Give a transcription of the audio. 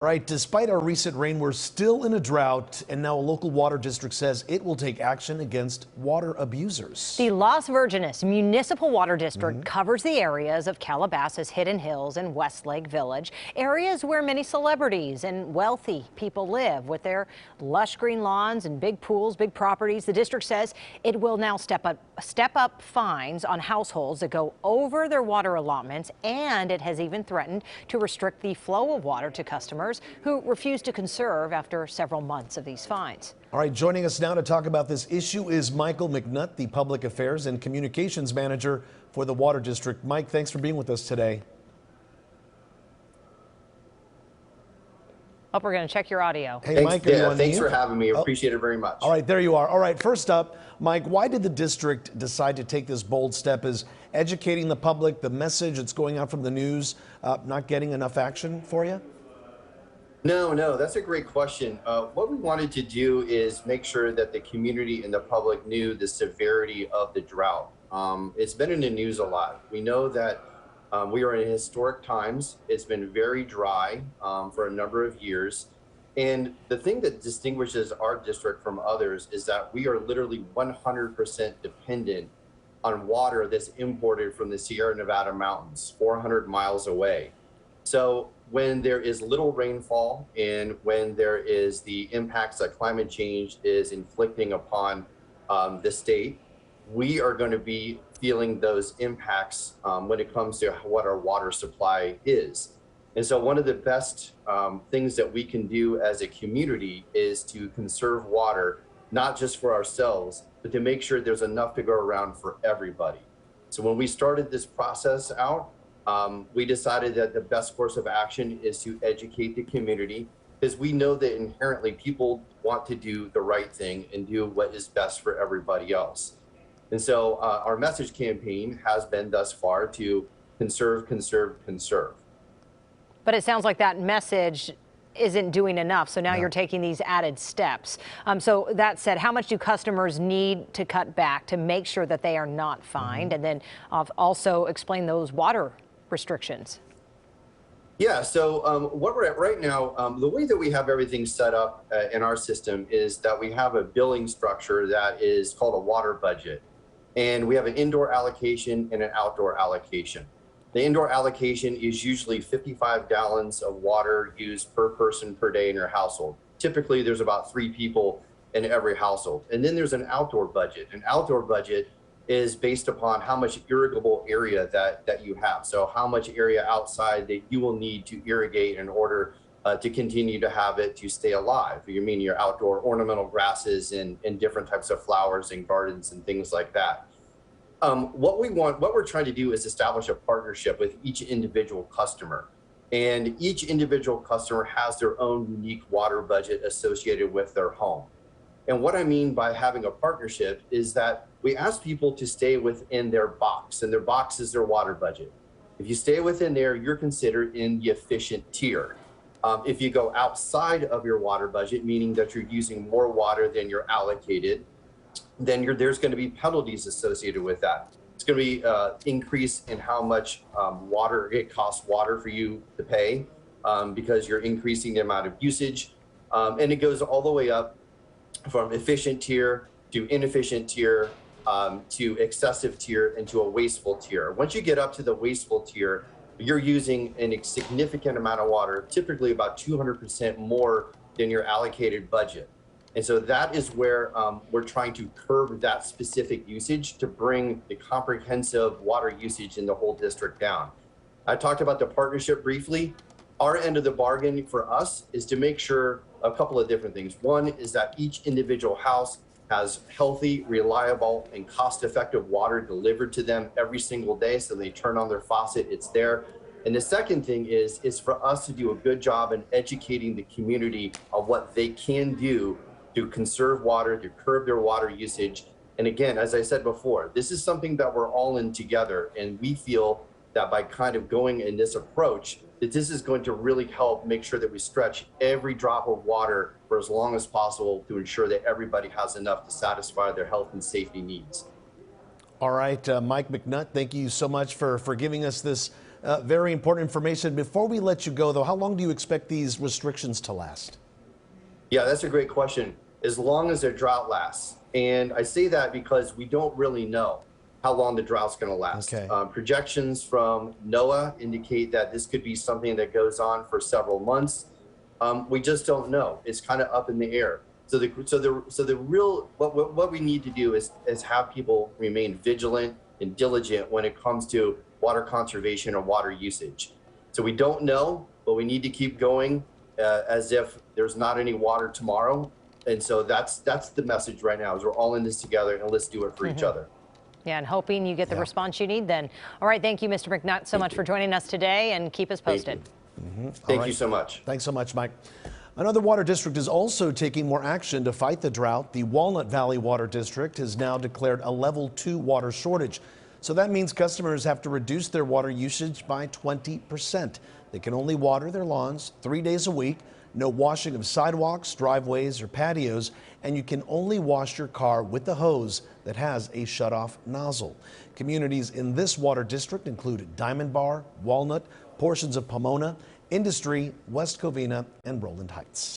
Right, despite our recent rain, we're still in a drought, and now a local water district says it will take action against water abusers. The Las Virgenes Municipal Water District covers the areas of Calabasas, Hidden Hills, and Westlake Village, areas where many celebrities and wealthy people live with their lush green lawns and big pools, big properties. The district says it will now step up fines on households that go over their water allotments, and it has even threatened to restrict the flow of water to customers who refuse to conserve after several months of these fines. All right, joining us now to talk about this issue is Michael McNutt, the Public Affairs and Communications Manager for the Water District. Mike, thanks for being with us today. Oh, we're going to check your audio. Hey, Thanks, Mike, are you on thanks mute? for having me. Appreciate it very much. All right, there you are. All right, first up, Mike, why did the district decide to take this bold step? Is educating the public, the message that's going out from the news, not getting enough action for you? No, that's a great question. What we wanted to do is make sure that the community and the public knew the severity of the drought. It's been in the news a lot. We know that we are in historic times. It's been very dry for a number of years. And the thing that distinguishes our district from others is that we are literally 100% dependent on water that's imported from the Sierra Nevada mountains, 400 miles away. So when there is little rainfall and when there is the impacts that climate change is inflicting upon the state, we are going to be feeling those impacts when it comes to what our water supply is. And so one of the best things that we can do as a community is to conserve water, not just for ourselves, but to make sure there's enough to go around for everybody. So when we started this process out, we decided that the best course of action is to educate the community, because we know that inherently people want to do the right thing and do what is best for everybody else. And so our message campaign has been thus far to conserve, conserve, conserve. But it sounds like that message isn't doing enough. So now you're taking these added steps. So that said, how much do customers need to cut back to make sure that they are not fined? And then also explain those water restrictions. Yeah, so what we're at right now, the way that we have everything set up in our system is that we have a billing structure that is called a water budget. And we have an indoor allocation and an outdoor allocation. The indoor allocation is usually 55 gallons of water used per person per day in your household. Typically, there's about 3 people in every household. And then there's an outdoor budget. An outdoor budget is based upon how much irrigable area that you have. So how much area outside that you will need to irrigate in order to continue to have it to stay alive. You mean your outdoor ornamental grasses and different types of flowers and gardens and things like that. What we're trying to do is establish a partnership with each individual customer. And each individual customer has their own unique water budget associated with their home. And what I mean by having a partnership is that we ask people to stay within their box, and their box is their water budget. If you stay within there, you're considered in the efficient tier. If you go outside of your water budget, meaning that you're using more water than you're allocated, then there's going to be penalties associated with that. It's going to be increase in how much water it costs water for you to pay because you're increasing the amount of usage. And it goes all the way up from efficient tier to inefficient tier to excessive tier and to a wasteful tier. Once you get up to the wasteful tier, you're using a significant amount of water, typically about 200% more than your allocated budget. And so that is where we're trying to curb that specific usage to bring the comprehensive water usage in the whole district down. I talked about the partnership briefly. Our end of the bargain for us is to make sure a couple of different things. One is that each individual house has healthy, reliable, and cost-effective water delivered to them every single day. So they turn on their faucet, it's there. And the second thing is for us to do a good job in educating the community of what they can do to conserve water, to curb their water usage. And again, as I said before, this is something that we're all in together. And we feel that by kind of going in this approach, that this is going to really help make sure that we stretch every drop of water for as long as possible to ensure that everybody has enough to satisfy their health and safety needs. All right, Mike McNutt, thank you so much for giving us this Very important information. Before we let you go, though, how long do you expect these restrictions to last? Yeah, that's a great question. As long as the drought lasts. And I say that because we don't really know how long the drought's going to last. Okay. Projections from NOAA indicate that this could be something that goes on for several months. We just don't know. It's kind of up in the air. So the real what we need to do is have people remain vigilant and diligent when it comes to water conservation or water usage. So we don't know, but we need to keep going as if there's not any water tomorrow. And so that's the message right now is we're all in this together, and let's do it for each other. Yeah, and hoping you get the response you need then. All right, thank you, Mr. McNutt, so much for joining us today, and keep us posted. Thank you so much. Thanks so much, Mike. Another water district is also taking more action to fight the drought. The Walnut Valley Water District has now declared a level 2 water shortage. So that means customers have to reduce their water usage by 20%. They can only water their lawns 3 days a week, no washing of sidewalks, driveways, or patios, and you can only wash your car with a hose that has a shutoff nozzle. Communities in this water district include Diamond Bar, Walnut, portions of Pomona, Industry, West Covina, and Roland Heights.